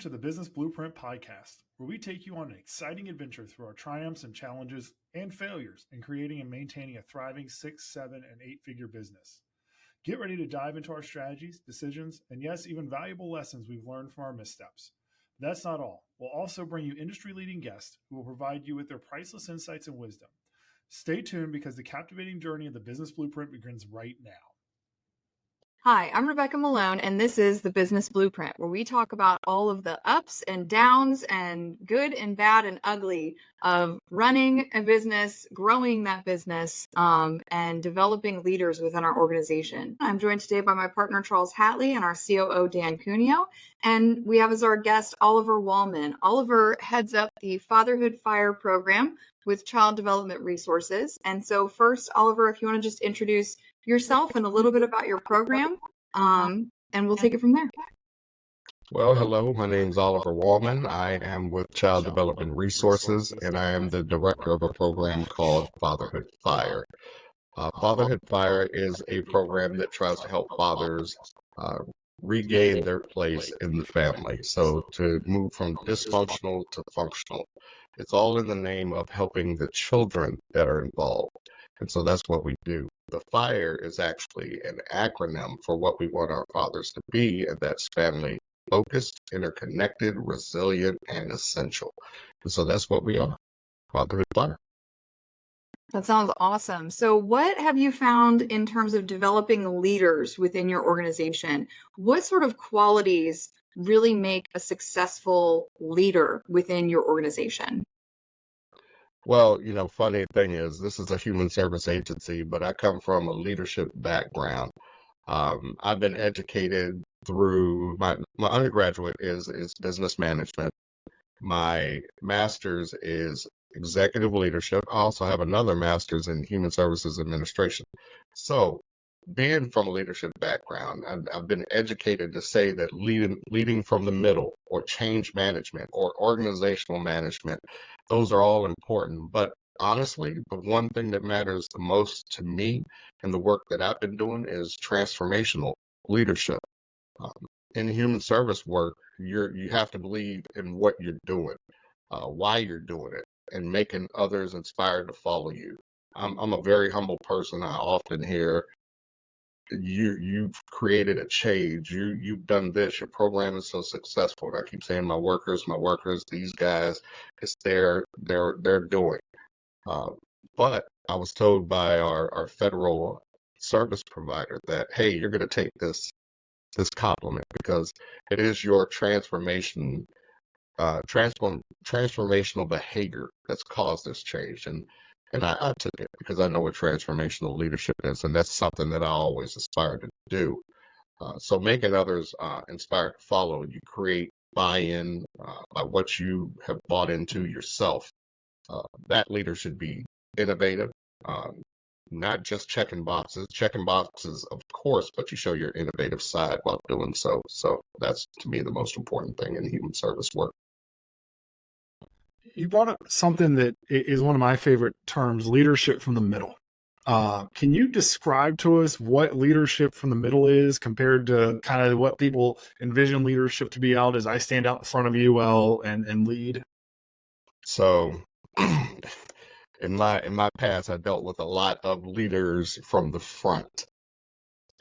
to the Business Blueprint Podcast, where we take you on an exciting adventure through our triumphs and challenges and failures in creating and maintaining a thriving 6, 7, and 8-figure business. Get ready to dive into our strategies, decisions, and yes, even valuable lessons we've learned from our missteps. But that's not all. We'll also bring you industry-leading guests who will provide you with their priceless insights and wisdom. Stay tuned because the captivating journey of the Business Blueprint begins right now. Hi, I'm Rebecca Malone, and this is the Business Blueprint, where we talk about all of the ups and downs and good and bad and ugly of running a business, growing that business, and developing leaders within our organization. I'm joined today by my partner, Charles Hatley, and our COO, Dan Cuneo, and we have as our guest, Oliver Walmon. Oliver heads up the Fatherhood Fire program with Child Development Resources. And so first, Oliver, if you want to just introduce yourself and a little bit about your program, and we'll take it from there. Well, hello, my name is Oliver Walmon. I am with Child Development Resources, and I am the director of a program called Fatherhood Fire. Fatherhood Fire is a program that tries to help fathers regain their place in the family. So to move from dysfunctional to functional. It's all in the name of helping the children that are involved. And so that's what we do. The FIRE is actually an acronym for what we want our fathers to be, and that's family focused, interconnected, resilient, and essential. And so that's what we are, Fatherhood Fire. That sounds awesome. So what have you found in terms of developing leaders within your organization? What sort of qualities really make a successful leader within your organization? Well, funny thing is, this is a human service agency, but I come from a leadership background. I've been educated through my undergraduate is business management. My master's is executive leadership. I also have another master's in human services administration. So being from a leadership background, I've been educated to say that leading from the middle, or change management, or organizational management, those are all important. But honestly, the one thing that matters the most to me and the work that I've been doing is transformational leadership. In human service work, you have to believe in what you're doing, why you're doing it, and making others inspired to follow you. I'm a very humble person. I often hear, you've created a change. You've done this. Your program is so successful. And I keep saying my workers, these guys, it's they're doing. But I was told by our federal service provider that, hey, you're going to take this compliment because it is your transformational behavior that's caused this change. And I took it because I know what transformational leadership is, and that's something that I always aspire to do. So making others inspired to follow, you create buy-in by what you have bought into yourself. That leader should be innovative, not just checking boxes, of course, but you show your innovative side while doing so. So that's, to me, the most important thing in human service work. You brought up something that is one of my favorite terms, leadership from the middle. Can you describe to us what leadership from the middle is compared to kind of what people envision leadership to be out as I stand out in front of you and lead? So in my past, I dealt with a lot of leaders from the front.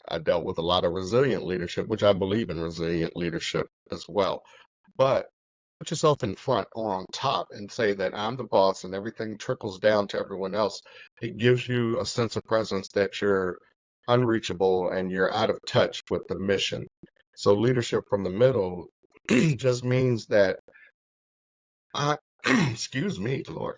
I dealt with a lot of resilient leadership, which I believe in resilient leadership as well. But put yourself in front or on top and say that I'm the boss and everything trickles down to everyone else. It gives you a sense of presence that you're unreachable and you're out of touch with the mission. So leadership from the middle just means that excuse me, Lord.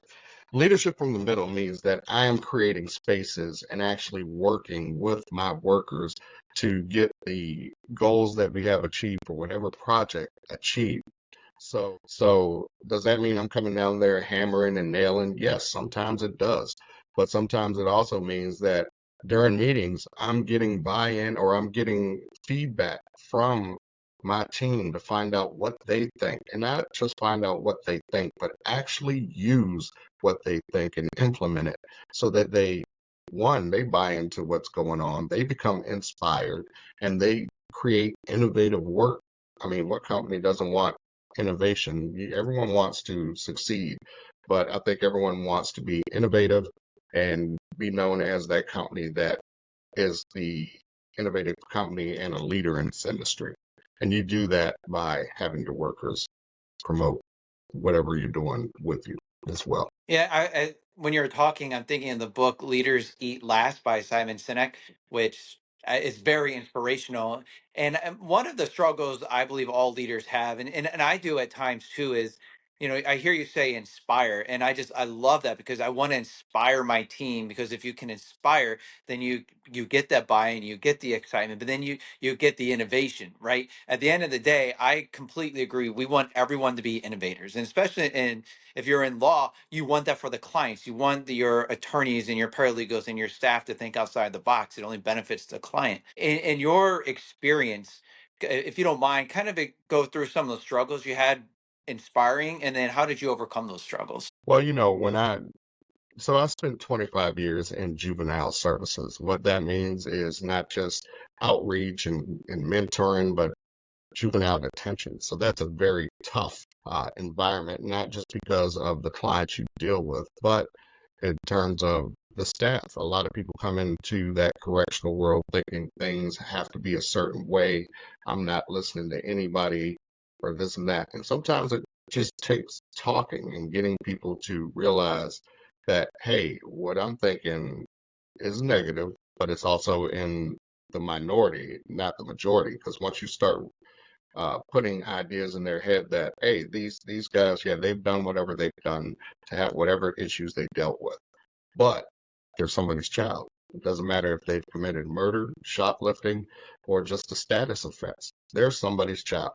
Leadership from the middle means that I am creating spaces and actually working with my workers to get the goals that we have achieved for whatever project achieved. So does that mean I'm coming down there hammering and nailing? Yes, sometimes it does. But sometimes it also means that during meetings, I'm getting buy-in or I'm getting feedback from my team to find out what they think. And not just find out what they think, but actually use what they think and implement it so that they buy into what's going on, they become inspired, and they create innovative work. I mean, what company doesn't want innovation. Everyone wants to succeed, but I think everyone wants to be innovative and be known as that company that is the innovative company and a leader in this industry. And you do that by having your workers promote whatever you're doing with you as well. Yeah, when you're talking, I'm thinking of the book "Leaders Eat Last" by Simon Sinek, which is very inspirational. And one of the struggles I believe all leaders have, and I do at times too, is I hear you say inspire, and I love that because I want to inspire my team, because if you can inspire, then you get that buy-in, you get the excitement, but then you get the innovation, right? At the end of the day, I completely agree. We want everyone to be innovators, and especially if you're in law, you want that for the clients. You want your attorneys and your paralegals and your staff to think outside the box. It only benefits the client. In your experience, if you don't mind, kind of go through some of the struggles you had inspiring, and then how did you overcome those struggles? Well, so I spent 25 years in juvenile services. What that means is not just outreach and mentoring, but juvenile detention. So that's a very tough environment, not just because of the clients you deal with, but in terms of the staff. A lot of people come into that correctional world thinking things have to be a certain way. I'm not listening to anybody or this and that. And sometimes it just takes talking and getting people to realize that, hey, what I'm thinking is negative, but it's also in the minority, not the majority. Because once you start putting ideas in their head that, hey, these guys, yeah, they've done whatever they've done to have whatever issues they dealt with, but they're somebody's child. It doesn't matter if they've committed murder, shoplifting, or just a status offense. They're somebody's child.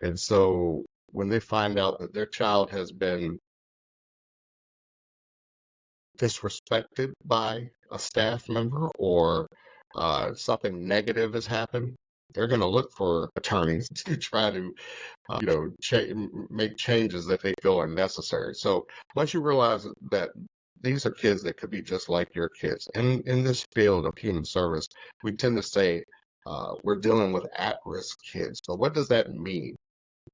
And so when they find out that their child has been disrespected by a staff member or something negative has happened, they're going to look for attorneys to try to make changes that they feel are necessary. So once you realize that these are kids that could be just like your kids, and in this field of human service, we tend to say we're dealing with at-risk kids. So what does that mean?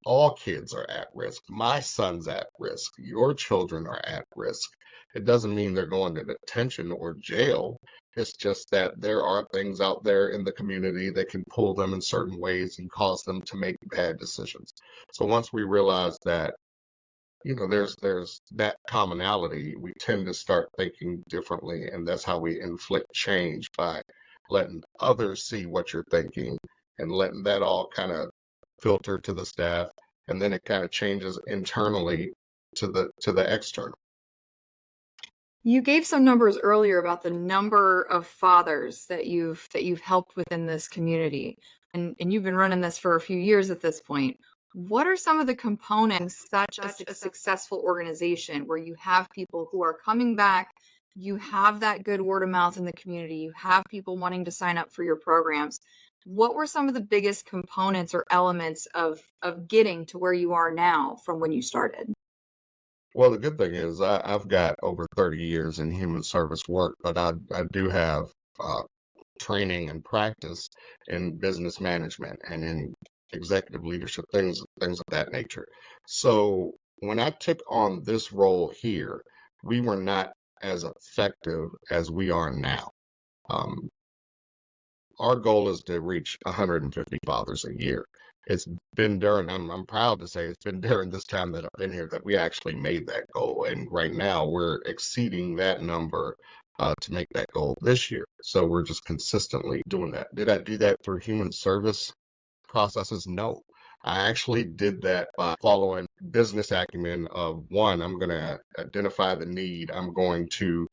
All kids are at risk. My son's at risk. Your children are at risk. It doesn't mean they're going to detention or jail. It's just that there are things out there in the community that can pull them in certain ways and cause them to make bad decisions. So once we realize that, there's that commonality, we tend to start thinking differently, and that's how we inflict change, by letting others see what you're thinking and letting that all kind of filter to the staff, and then it kind of changes internally to the external. You gave some numbers earlier about the number of fathers that you've helped within this community, and you've been running this for a few years at this point. What are some of the components such a successful organization where you have people who are coming back, you have that good word of mouth in the community, you have people wanting to sign up for your programs? What were some of the biggest components or elements of getting to where you are now from when you started? Well, the good thing is I've got over 30 years in human service work, but I do have training and practice in business management and in executive leadership, things of that nature. So when I took on this role here, we were not as effective as we are now. Um, our goal is to reach 150 fathers a year. It's been during, I'm proud to say, it's been during this time that I've been here that we actually made that goal. And right now we're exceeding that number to make that goal this year. So we're just consistently doing that. Did I do that through human service processes? No. I actually did that by following business acumen of, one, I'm going to identify the need. I'm going to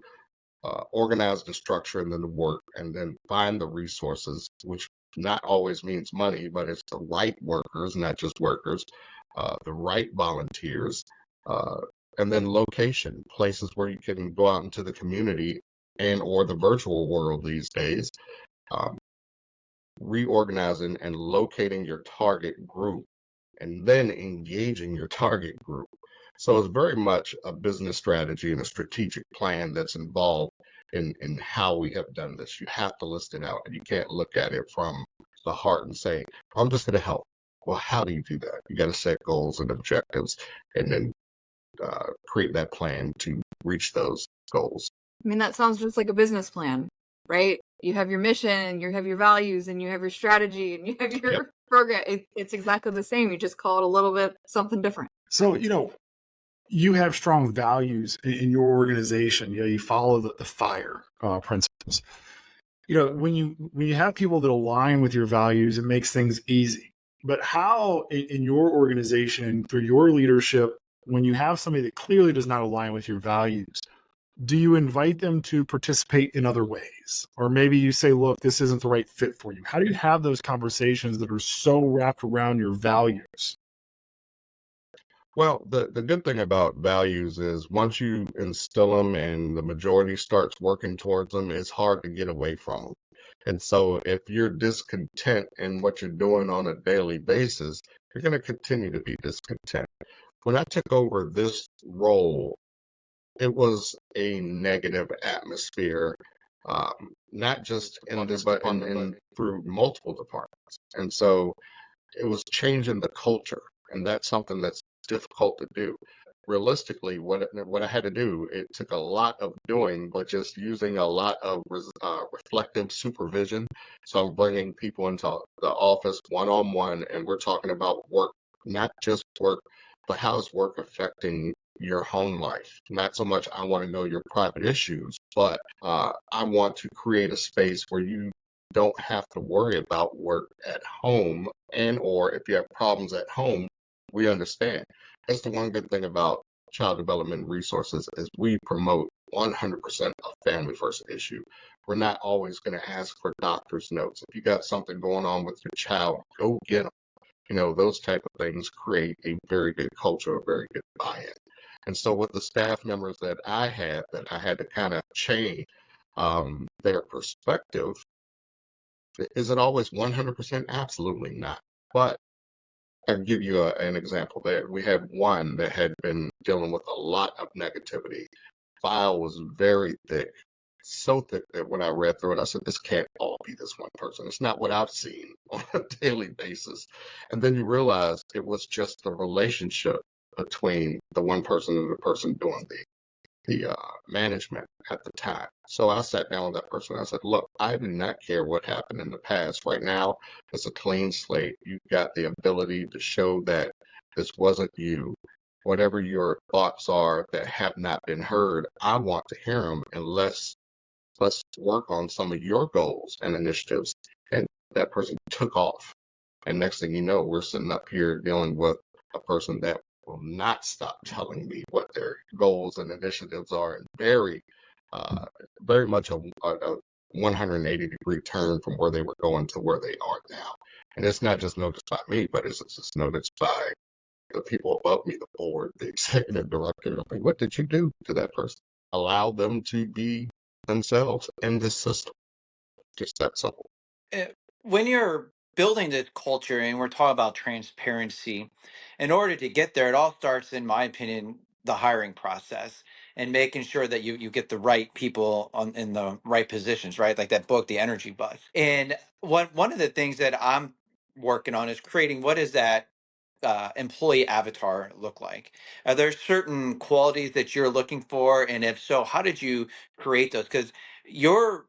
organize the structure and then the work, and then find the resources, which not always means money, but it's the right workers, not just workers, the right volunteers, uh, and then location, places where you can go out into the community and or the virtual world these days, um, reorganizing and locating your target group and then engaging your target group. So it's very much a business strategy and a strategic plan that's involved in how we have done this. You have to list it out, and you can't look at it from the heart and say, I'm just going to help. Well, how do you do that? You got to set goals and objectives and then create that plan to reach those goals. I mean, that sounds just like a business plan, right? You have your mission, you have your values, and you have your strategy, and you have your Yep. program. It's exactly the same. You just call it a little bit something different. So, you have strong values in your organization. You follow the FIRE principles. When you have people that align with your values, it makes things easy. But how in your organization, through your leadership, when you have somebody that clearly does not align with your values, do you invite them to participate in other ways? Or maybe you say, look, this isn't the right fit for you. How do you have those conversations that are so wrapped around your values? Well, the good thing about values is once you instill them and the majority starts working towards them, it's hard to get away from them. And so if you're discontent in what you're doing on a daily basis, you're going to continue to be discontent. When I took over this role, it was a negative atmosphere, not just in this department, but through multiple departments. And so it was changing the culture, and that's something that's difficult to do. Realistically, what I had to do, it took a lot of doing, but just using a lot of reflective supervision. So I'm bringing people into the office one-on-one, and we're talking about work, not just work, but how's work affecting your home life. Not so much I want to know your private issues, but I want to create a space where you don't have to worry about work at home, and or if you have problems at home, we understand. That's the one good thing about child development resources is we promote 100% a family first issue. We're not always going to ask for doctor's notes. If you got something going on with your child, go get them. Those type of things create a very good culture, a very good buy-in. And so with the staff members that I had to kind of change their perspective. Is it always 100%? Absolutely not. But I'll give you an example there. We had one that had been dealing with a lot of negativity. File was very thick, so thick that when I read through it, I said, this can't all be this one person. It's not what I've seen on a daily basis. And then you realize it was just the relationship between the one person and the person doing the management at the time. So I sat down with that person. I said, look, I do not care what happened in the past. Right now, it's a clean slate. You've got the ability to show that this wasn't you. Whatever your thoughts are that have not been heard, I want to hear them, and let's work on some of your goals and initiatives. And that person took off. And next thing you know, we're sitting up here dealing with a person that will not stop telling me what their goals and initiatives are, and very much a 180-degree turn from where they were going to where they are now. And it's not just noticed by me, but it's just noticed by the people above me, the board, the executive director. I mean, what did you do to that person? Allow them to be themselves in this system. Just that simple. When you're building this culture and we're talking about transparency, in order to get there, it all starts, in my opinion, the hiring process and making sure that you get the right people in the right positions, right? Like that book, The Energy Bus. And one of the things that I'm working on is creating what is that employee avatar look like? Are there certain qualities that you're looking for? And if so, how did you create those? Because your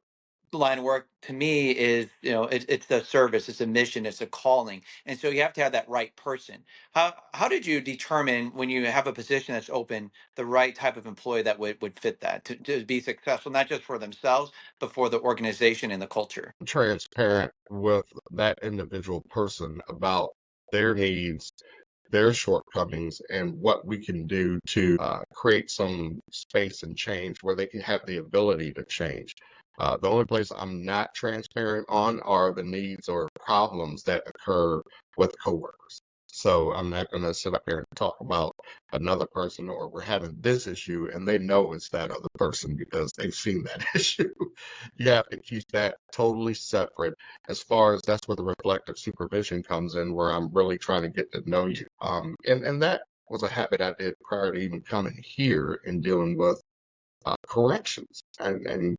line of work to me is, it's the service, it's a mission, it's a calling. And so you have to have that right person. How did you determine when you have a position that's open, the right type of employee that would fit that to be successful, not just for themselves, but for the organization and the culture? Transparent with that individual person about their needs, their shortcomings, and what we can do to create some space and change where they can have the ability to change. The only place I'm not transparent on are the needs or problems that occur with coworkers. So I'm not going to sit up here and talk about another person or we're having this issue and they know it's that other person because they've seen that issue. You have to keep that totally separate. As far as that's where the reflective supervision comes in, where I'm really trying to get to know you. And that was a habit I did prior to even coming here and dealing with corrections. And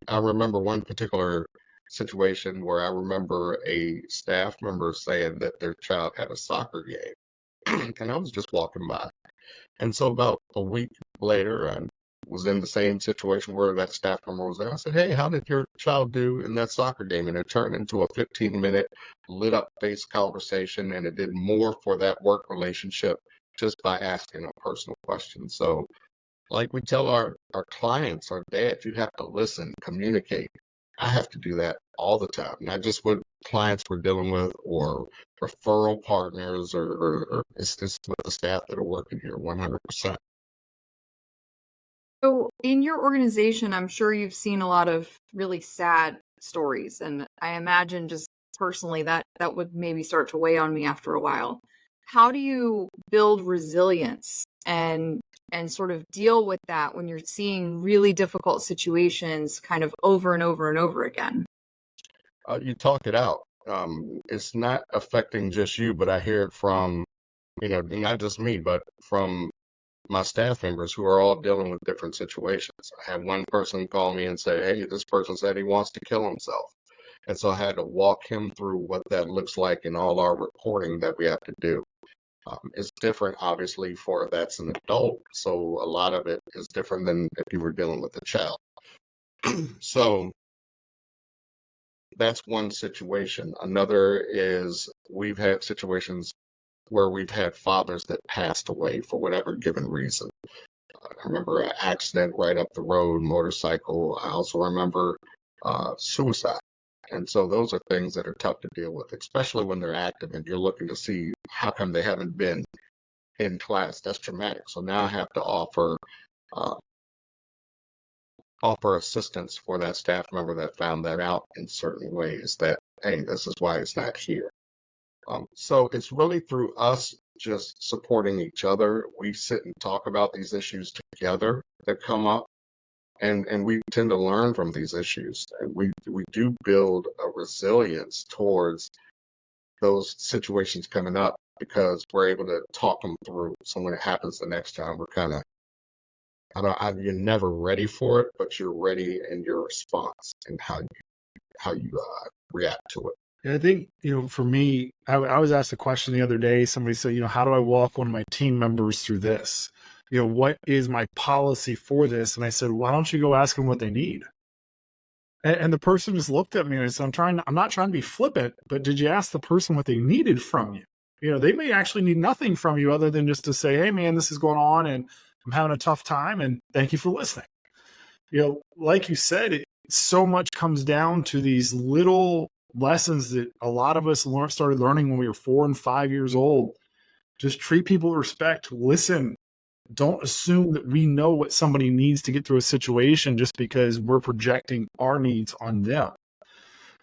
I remember one particular situation where I remember a staff member saying that their child had a soccer game, and I was just walking by. And so about a week later, I was in the same situation where that staff member was there. I said, "Hey, how did your child do in that soccer game?" And it turned into a 15-minute lit up face conversation, and it did more for that work relationship just by asking a personal question. So like we tell our clients, our dads, you have to listen, communicate. I have to do that all the time, not just with clients we're dealing with or referral partners or it's just with the staff that are working here 100%. So, in your organization, I'm sure you've seen a lot of really sad stories, and I imagine just personally that would maybe start to weigh on me after a while. How do you build resilience and sort of deal with that when you're seeing really difficult situations kind of over and over and over again? You talk it out. It's not affecting just you, but I hear it from, not just me, but from my staff members who are all dealing with different situations. I had one person call me and say, "Hey, this person said he wants to kill himself." And so I had to walk him through what that looks like in all our reporting that we have to do. It's different, obviously, for that's an adult. So a lot of it is different than if you were dealing with a child. So that's one situation. Another is we've had situations where we've had fathers that passed away for whatever given reason. I remember an accident right up the road, motorcycle. I also remember suicide. And so those are things that are tough to deal with, especially when they're active and you're looking to see how come they haven't been in class. That's traumatic. So now I have to uh, offer assistance for that staff member that found that out in certain ways that, hey, this is why it's not here. So it's really through us just supporting each other. We sit and talk about these issues together that come up, and we tend to learn from these issues. And we do build a resilience towards those situations coming up because we're able to talk them through. So when it happens the next time, we're kind of, you're never ready for it, but you're ready in your response and how you react to it. Yeah, I think, for me, I was asked a question the other day. Somebody said, how do I walk one of my team members through this? What is my policy for this? And I said, why don't you go ask them what they need? And the person just looked at me and I said, I'm not trying to be flippant, but did you ask the person what they needed from you? They may actually need nothing from you other than just to say, hey man, this is going on and I'm having a tough time and thank you for listening. Like you said, so much comes down to these little lessons that a lot of us started learning when we were 4 and 5 years old. Just treat people with respect, listen. Don't assume that we know what somebody needs to get through a situation just because we're projecting our needs on them.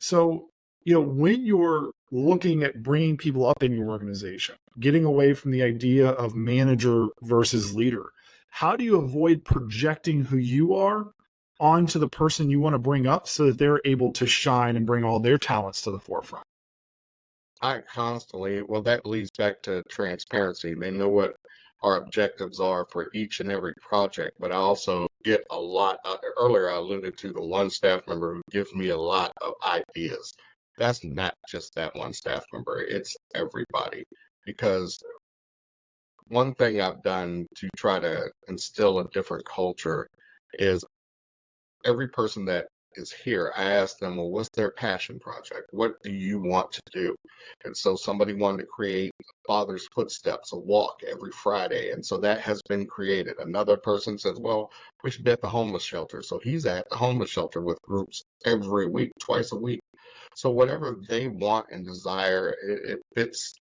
So, when you're looking at bringing people up in your organization, getting away from the idea of manager versus leader, how do you avoid projecting who you are onto the person you want to bring up so that they're able to shine and bring all their talents to the forefront? Well, that leads back to transparency. They know what our objectives are for each and every project, but I also get a lot. Earlier, I alluded to the one staff member who gives me a lot of ideas. That's not just that one staff member, it's everybody. Because one thing I've done to try to instill a different culture is every person that is here, I ask them, well, what's their passion project? What do you want to do? And so somebody wanted to create Father's Footsteps, a walk every Friday. And so that has been created. Another person says, well, we should be at the homeless shelter. So he's at the homeless shelter with groups every week, twice a week. So whatever they want and desire, it fits.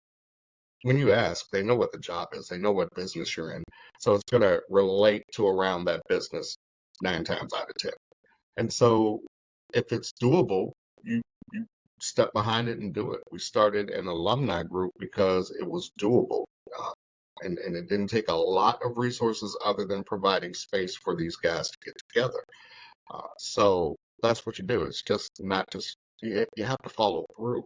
When you ask, they know what the job is. They know what business you're in. So it's going to relate to around that business 9 times out of 10. And so if it's doable, you step behind it and do it. We started an alumni group because it was doable. And it didn't take a lot of resources other than providing space for these guys to get together. So that's what you do. It's just not just, you have to follow through.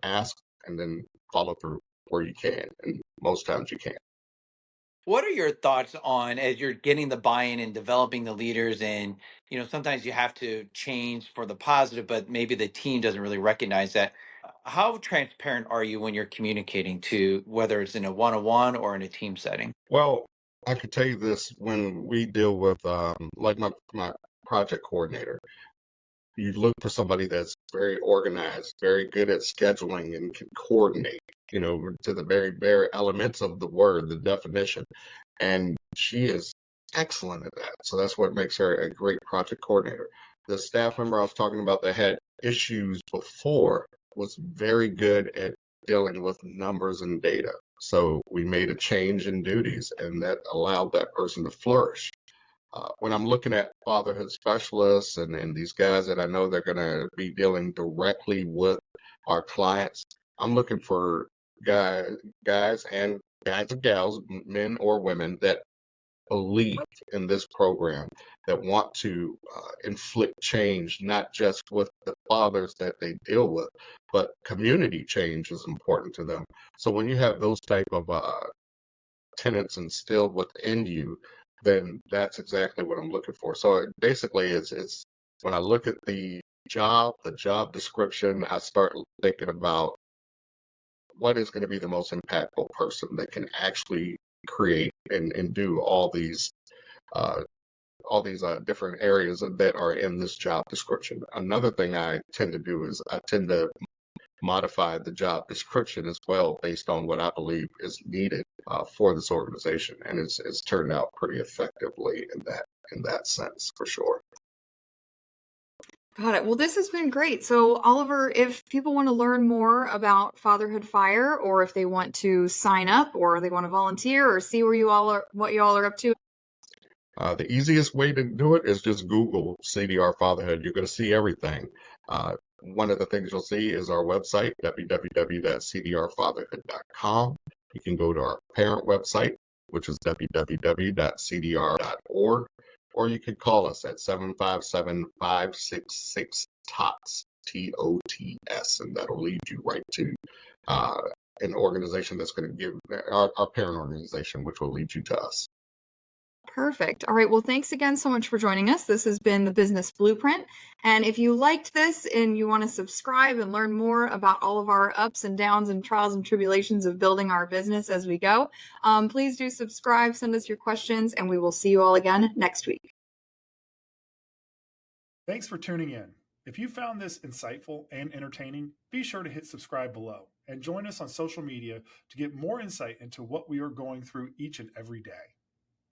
Ask and then follow through where you can. And most times you can't. What are your thoughts on as you're getting the buy-in and developing the leaders and sometimes you have to change for the positive, but maybe the team doesn't really recognize that. How transparent are you when you're communicating to whether it's in a one-on-one or in a team setting? Well, I could tell you this: when we deal with like my project coordinator, you look for somebody that's very organized, very good at scheduling and can coordinate, to the very, very elements of the word, the definition. And she is excellent at that. So that's what makes her a great project coordinator. The staff member I was talking about that had issues before was very good at dealing with numbers and data. So we made a change in duties, and that allowed that person to flourish. When I'm looking at fatherhood specialists and these guys that I know they're going to be dealing directly with our clients, I'm looking for guys and gals, men or women that believe in this program, that want to inflict change, not just with the fathers that they deal with, but community change is important to them. So when you have those type of tenets instilled within you, then that's exactly what I'm looking for. So basically, it's when I look at the job description, I start thinking about what is going to be the most impactful person that can actually create and do uh, all these different areas that are in this job description. Another thing I tend to do is I tend to modify the job description as well based on what I believe is needed for this organization, and it's turned out pretty effectively in that sense for sure. Got it. Well, this has been great. So, Oliver, if people want to learn more about Fatherhood Fire, or if they want to sign up, or they want to volunteer, or see where you all are, what you all are up to. The easiest way to do it is just Google CDR Fatherhood. You're going to see everything. One of the things you'll see is our website, www.cdrfatherhood.com. You can go to our parent website, which is www.cdr.org, or you can call us at 757-566-TOTS, TOTS, and that'll lead you right to an organization that's going to give our parent organization, which will lead you to us. Perfect. All right. Well, thanks again so much for joining us. This has been the Business Blueprint. And if you liked this and you want to subscribe and learn more about all of our ups and downs and trials and tribulations of building our business as we go, please do subscribe, send us your questions, and we will see you all again next week. Thanks for tuning in. If you found this insightful and entertaining, be sure to hit subscribe below and join us on social media to get more insight into what we are going through each and every day.